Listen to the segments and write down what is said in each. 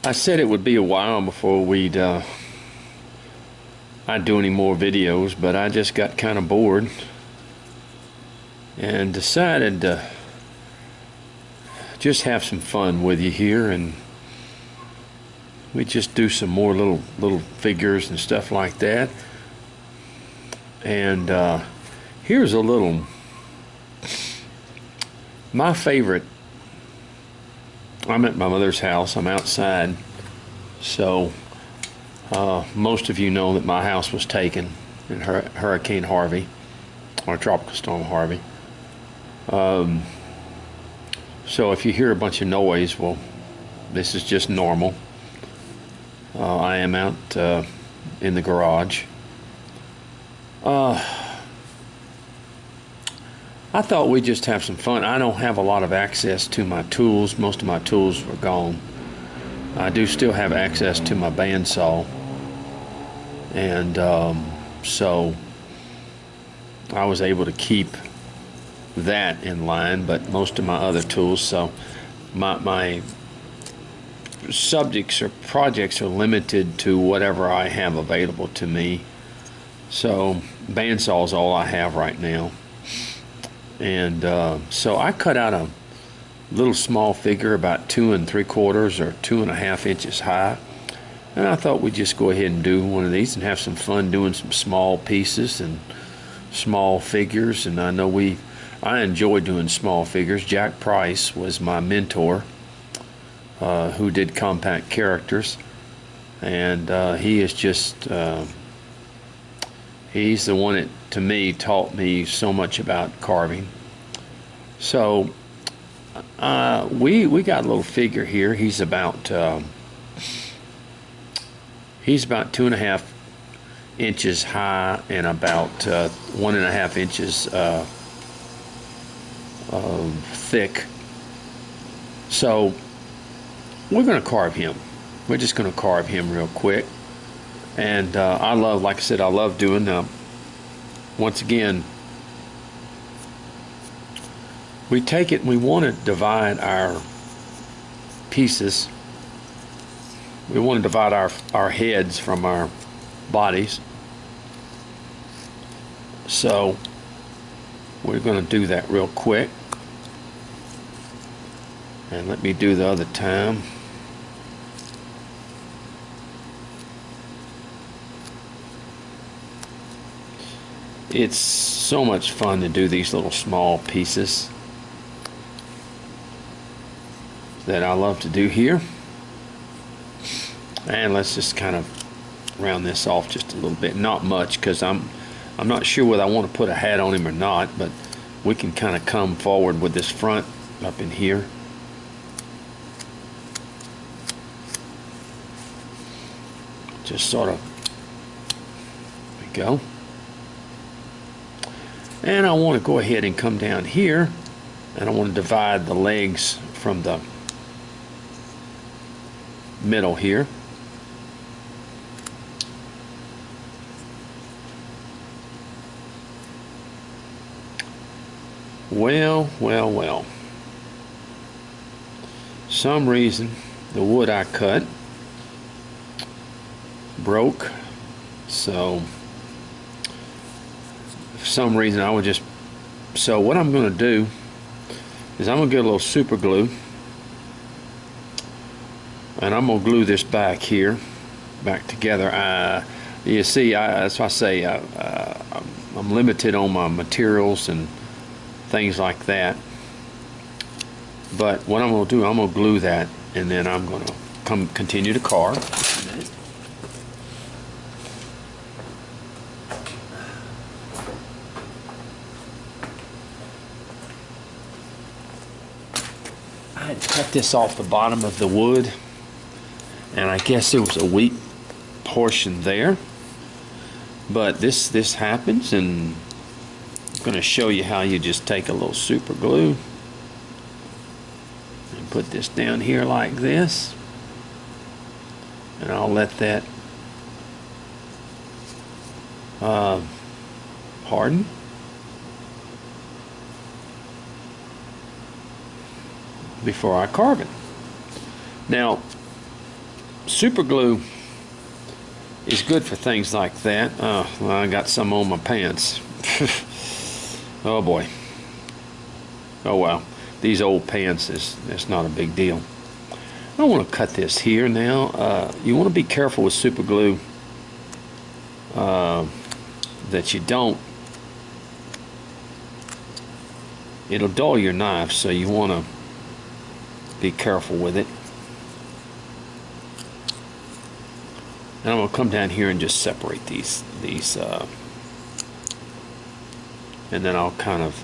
I said it would be a while before I'd do any more videos, but I just got kind of bored and decided to just have some fun with you here, and we just do some more little figures and stuff like that. And here's a little my favorite. I'm at my mother's house. I'm outside, so most of you know that my house was taken in Hurricane Harvey, or Tropical Storm Harvey. So if you hear a bunch of noise, well, this is just normal. I am out in the garage. I thought we'd just have some fun. I don't have a lot of access to my tools. Most of my tools were gone. I do still have access to my bandsaw, and so I was able to keep that in line, but most of my other tools, so my subjects or projects are limited to whatever I have available to me. So bandsaw is all I have right now. And so I cut out a little small figure about 2 3/4 or 2.5 inches high, and I thought we'd just go ahead and do one of these and have some fun doing some small pieces and small figures. And I know I enjoy doing small figures. Jack Price was my mentor, who did compact characters, and he is just he's the one that, to me, taught me so much about carving. So we got a little figure here. He's about 2.5 inches high and about 1.5 inches thick. So we're going to carve him. We're just going to carve him real quick. And I love, like I said, I love doing once again, we take it and we want to divide our pieces. We want to divide our heads from our bodies. So we're going to do that real quick. And let me do the other time. It's so much fun to do these little small pieces that I love to do here. And let's just kind of round this off just a little bit. Not much, because I'm not sure whether I want to put a hat on him or not, but we can kind of come forward with this front up in here. Just sort of, there we go. And I want to go ahead and come down here, and I want to divide the legs from the middle here. Well. Some reason the wood I cut broke, so for some reason I would just, so what I'm going to do is I'm going to get a little super glue, and I'm going to glue this back here back together. You see, that's why I say I'm limited on my materials and things like that, but what I'm going to do, I'm going to glue that, and then I'm going to continue to carve. I had to cut this off the bottom of the wood, and I guess there was a weak portion there, but this happens, and I'm going to show you how you just take a little super glue and put this down here like this, and I'll let that harden. Before I carve it. Now, super glue is good for things like that. Well, I got some on my pants. Oh boy. Oh well. These old pants it's not a big deal. I want to cut this here now. You want to be careful with super glue that you don't. It'll dull your knife, so you want to be careful with it. And I'm going to come down here and just separate these and then I'll kind of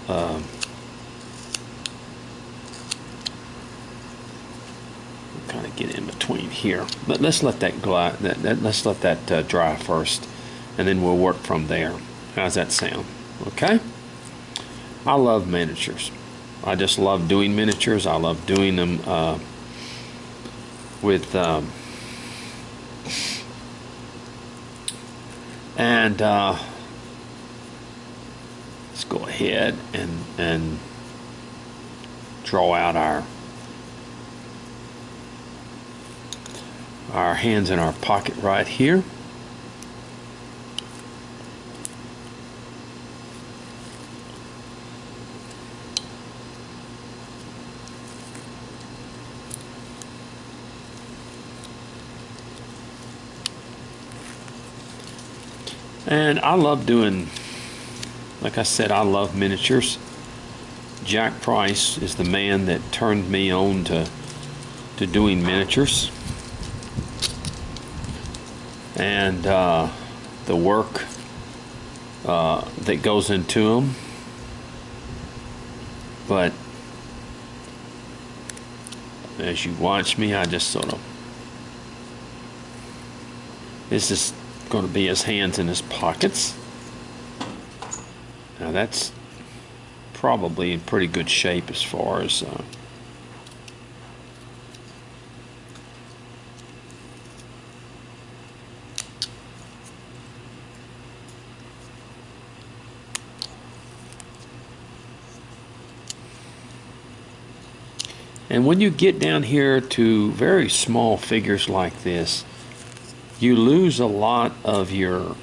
get in between here. But let's let that dry first, and then we'll work from there. How's that sound? Okay. I love miniatures. I just love doing miniatures. I love doing them with let's go ahead and draw out our hands in our pocket right here. And I love doing, like I said, I love miniatures. Jack Price is the man that turned me on to doing miniatures. And the work that goes into them. But as you watch me, I just sort of, this is going to be his hands in his pockets. Now that's probably in pretty good shape as far as and when you get down here to very small figures like this, you lose a lot of your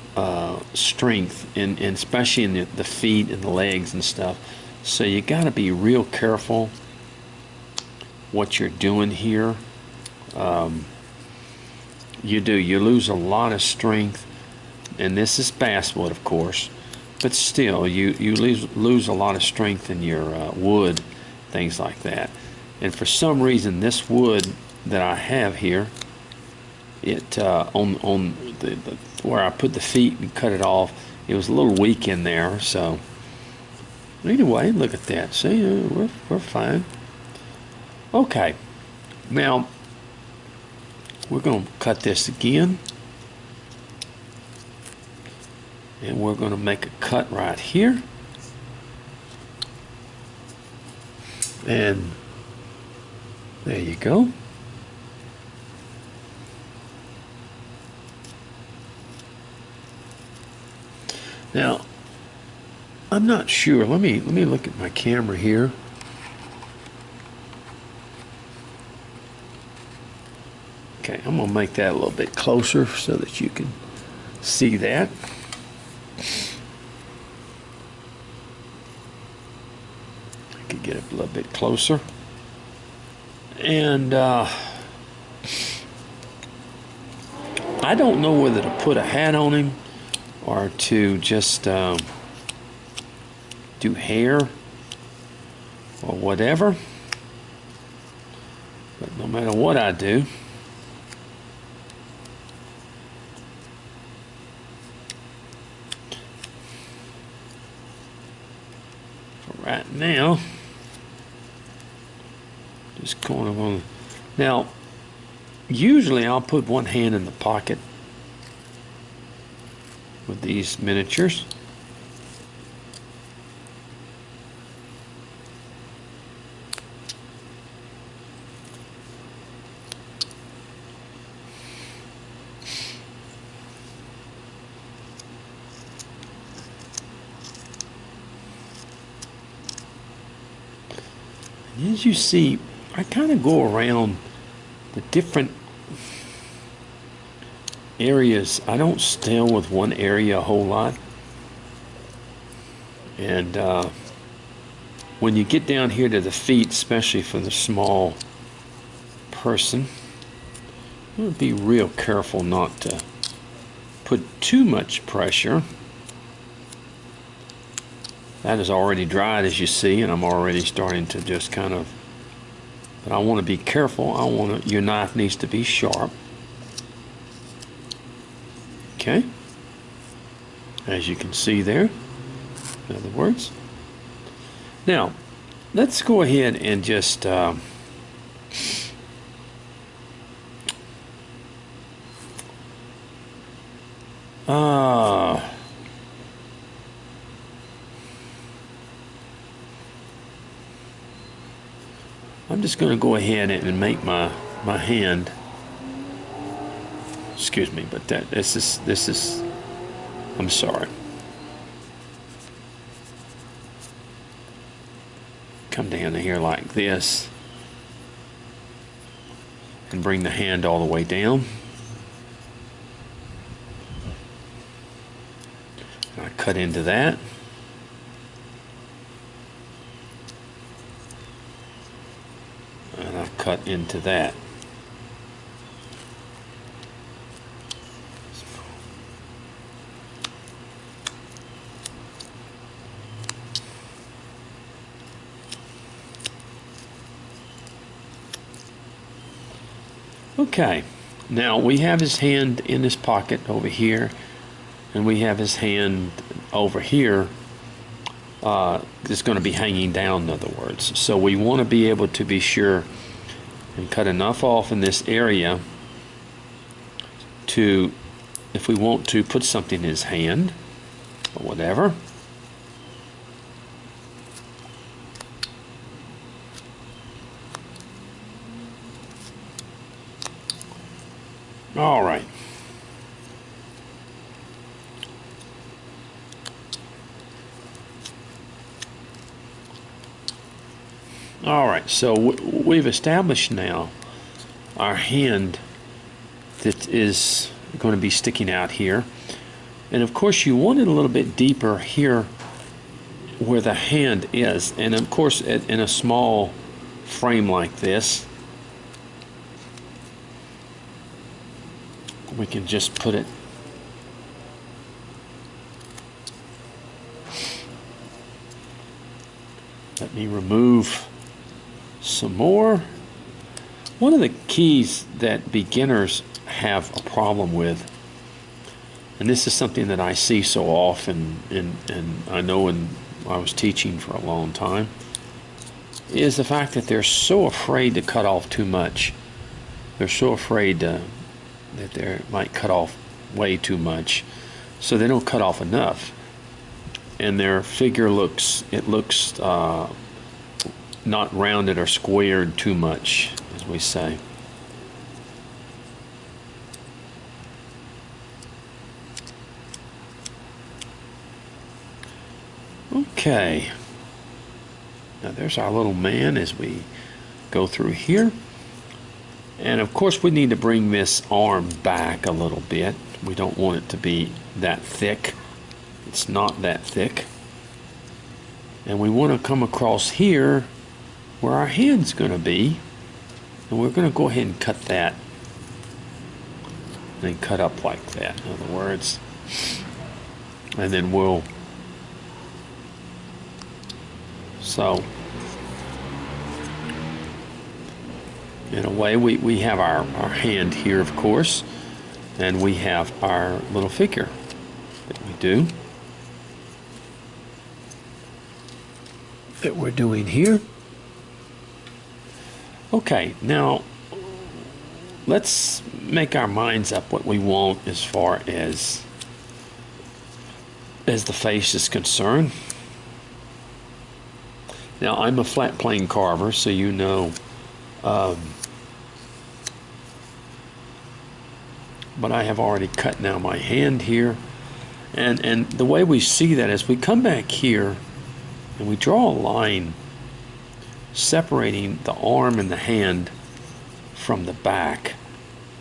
strength, and especially in the feet and the legs and stuff. So you got to be real careful what you're doing here. You lose a lot of strength, and this is basswood, of course, but still you lose a lot of strength in your wood, things like that. And for some reason, this wood that I have here, it on the where I put the feet and cut it off, it was a little weak in there. So anyway, look at that. See, we're fine. Okay, now we're going to cut this again, and we're going to make a cut right here, and there you go. Now, I'm not sure. Let me look at my camera here. Okay, I'm gonna make that a little bit closer so that you can see that. I could get it a little bit closer. And I don't know whether to put a hat on him or to just do hair or whatever. But no matter what I do, for right now, just kind of on. Now, usually I'll put one hand in the pocket with these miniatures. And as you see, I kind of go around the different areas, I don't stay with one area a whole lot. And when you get down here to the feet, especially for the small person, you want to be real careful not to put too much pressure. That is already dried, as you see, and I'm already starting to just kind of, but I want to be careful. Your knife needs to be sharp. Okay, as you can see there, in other words. Now, let's go ahead and just I'm just going to go ahead and make my hand. Excuse me, but this is. I'm sorry. Come down to here like this, and bring the hand all the way down. And I cut into that. And I've cut into that. Okay, now we have his hand in his pocket over here, and we have his hand over here. It's going to be hanging down, in other words. So we want to be able to be sure and cut enough off in this area to, if we want to, put something in his hand or whatever. All right. All right, so we've established now our hand that is going to be sticking out here. And of course you want it a little bit deeper here where the hand is. And of course in a small frame like this, we can just put it let me remove some more. One of the keys that beginners have a problem with, and this is something that I see so often, and I know when I was teaching for a long time, is the fact that they're so afraid to cut off too much. They're so afraid that they might cut off way too much, so they don't cut off enough, and their figure looks not rounded or squared too much, as we say. Okay, now there's our little man as we go through here. And of course we need to bring this arm back a little bit. We don't want it to be that thick. It's not that thick. And we want to come across here where our hand's going to be, and we're going to go ahead and cut that, and then cut up like that, in other words. And then we'll, so in a way we have our hand here, of course, and we have our little figure that we do, that we're doing here. Okay, now let's make our minds up what we want as far as the face is concerned. Now I'm a flat plane carver, so you know, but I have already cut now my hand here, and the way we see that is we come back here and we draw a line separating the arm and the hand from the back.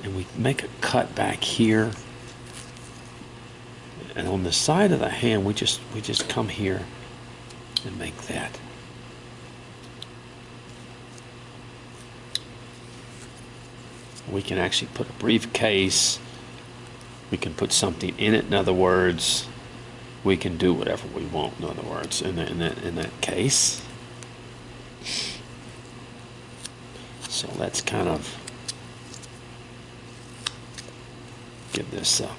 and we make a cut back here, and on the side of the hand we just come here and make that. We can actually put a briefcase, we can put something in it, in other words, we can do whatever we want, in other words, in that case. So let's kind of give this a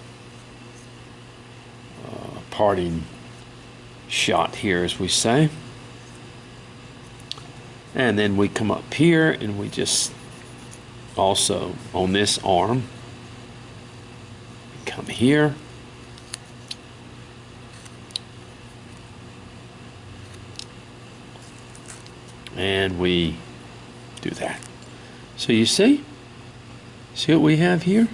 parting shot here, as we say. And then we come up here and we just also on this arm come here and we do that. So you see what we have here?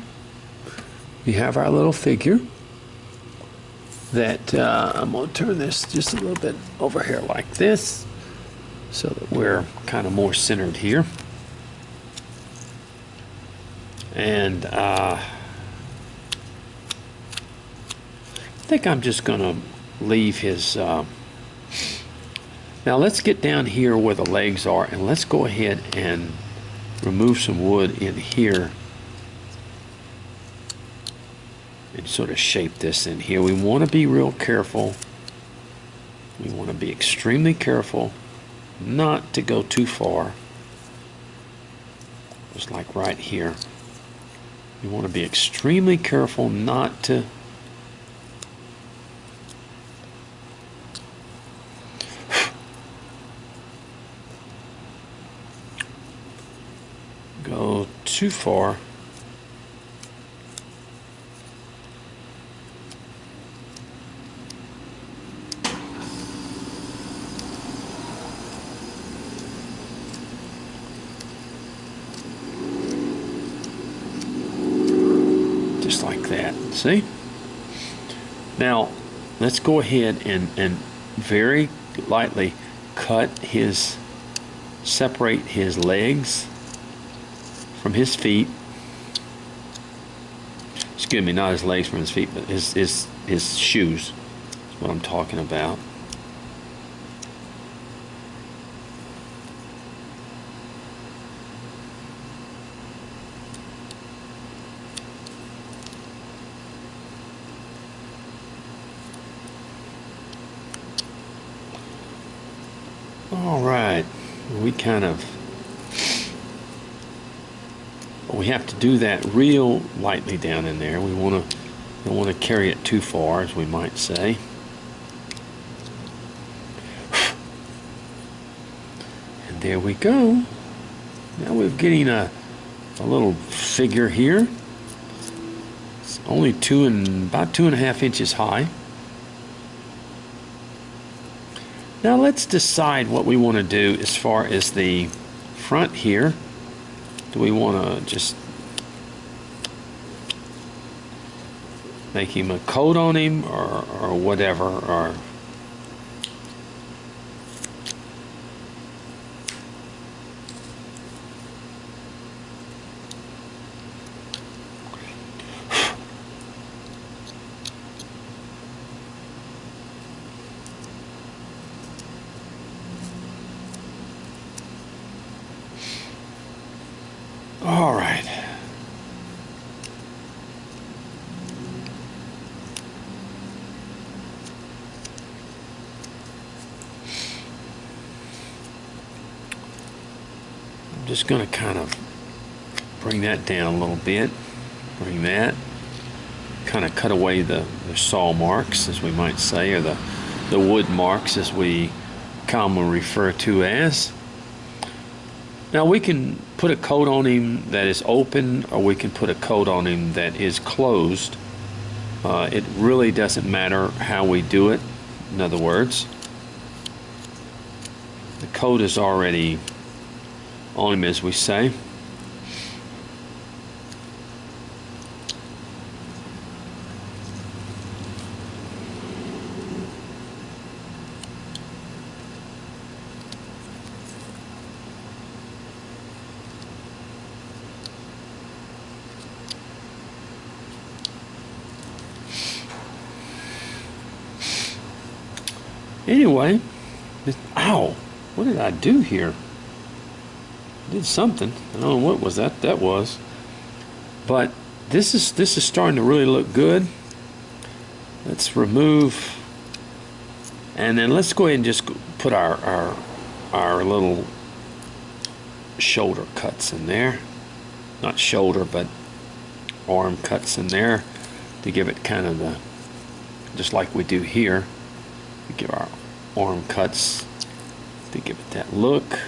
We have our little figure that I'm going to turn this just a little bit over here like this so that we're kind of more centered here. And I think I'm just going to leave his now let's get down here where the legs are, and let's go ahead and remove some wood in here and sort of shape this in here. We want to be real careful. We want to be extremely careful not to go too far. Just like right here. We want to be extremely careful not to go too far. Just like that. See? Now let's go ahead and very lightly separate his legs from his feet. Excuse me, not his legs from his feet, but his shoes. That's what I'm talking about. All right, we have to do that real lightly down in there. We don't want to carry it too far, as we might say. And there we go. Now we're getting a little figure here. It's only about 2.5 inches high. Now let's decide what we want to do as far as the front here. Do we want to just make him a coat on him or whatever, or all right. I'm just going to kind of bring that down a little bit. Bring that. Kind of cut away the saw marks, as we might say, or the wood marks, as we commonly refer to as. Now we can put a coat on him that is open, or we can put a coat on him that is closed. It really doesn't matter how we do it. In other words, the coat is already on him, as we say. Anyway, ow, what did I do here? Did something. I don't know what was that was. But this is starting to really look good. Let's remove, and then let's go ahead and just put our little shoulder cuts in there. Not shoulder, but arm cuts in there to give it kind of the, just like we do here. We give our arm cuts to give it that look.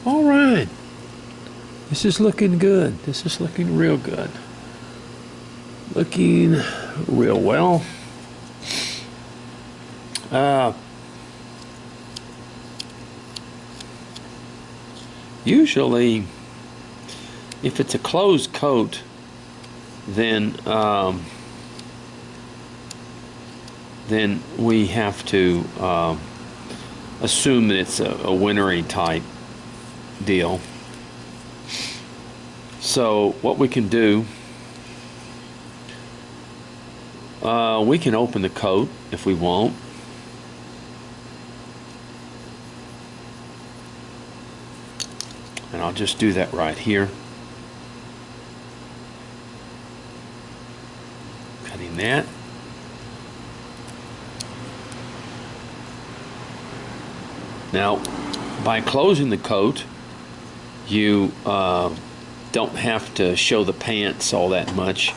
All right, this is looking good. This is looking real good. Looking real well. Usually, if it's a closed coat, then we have to assume that it's a wintry type deal. So what we can do, we can open the coat if we want. And I'll just do that right here. Cutting that. Now, by closing the coat, you don't have to show the pants all that much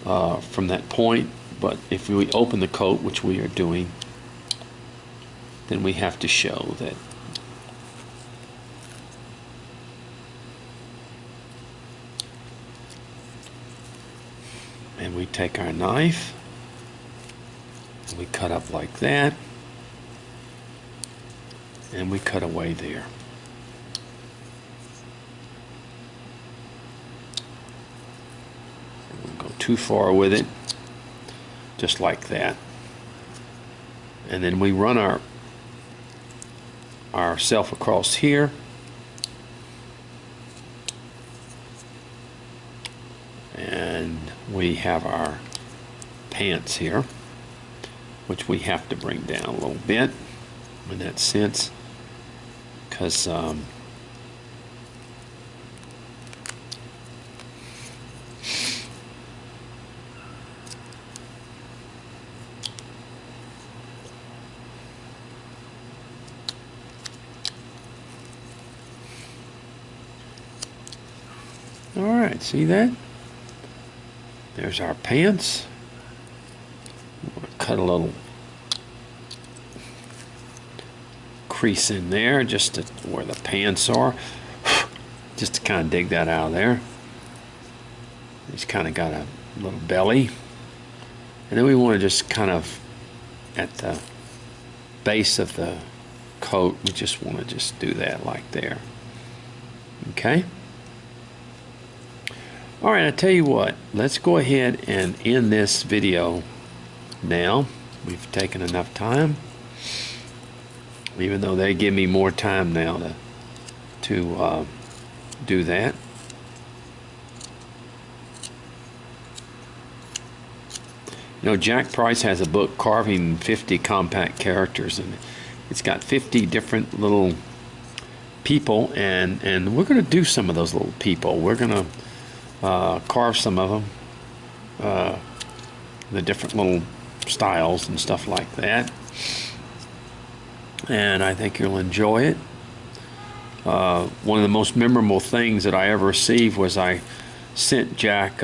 from that point, but if we open the coat, which we are doing, then we have to show that. And we take our knife and we cut up like that, and we cut away there. Too far with it, just like that, and then we run ourself across here, and we have our pants here, which we have to bring down a little bit in that sense, because Alright, see that? There's our pants. We'll cut a little crease in there just to where the pants are, just to kind of dig that out of there. It's kind of got a little belly, and then we want to just kind of at the base of the coat, we just want to just do that like there. Okay. All right, I tell you what, let's go ahead and end this video now. We've taken enough time, even though they give me more time now to do that. You know, Jack Price has a book, Carving 50 Compact Characters, and it's got 50 different little people, and we're going to do some of those little people. We're going to carve some of them, the different little styles and stuff like that, and I think you'll enjoy it. One of the most memorable things that I ever received was I sent Jack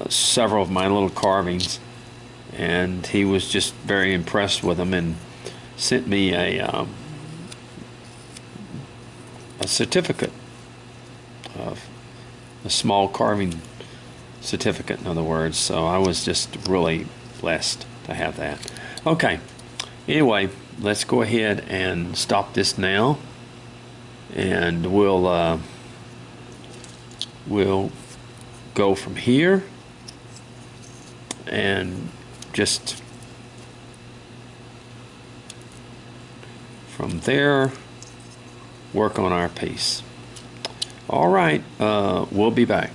several of my little carvings, and he was just very impressed with them and sent me a certificate, of a small carving certificate, in other words. So I was just really blessed to have that. Okay, anyway, let's go ahead and stop this now, and we'll we'll go from here and just from there work on our piece. All right, we'll be back.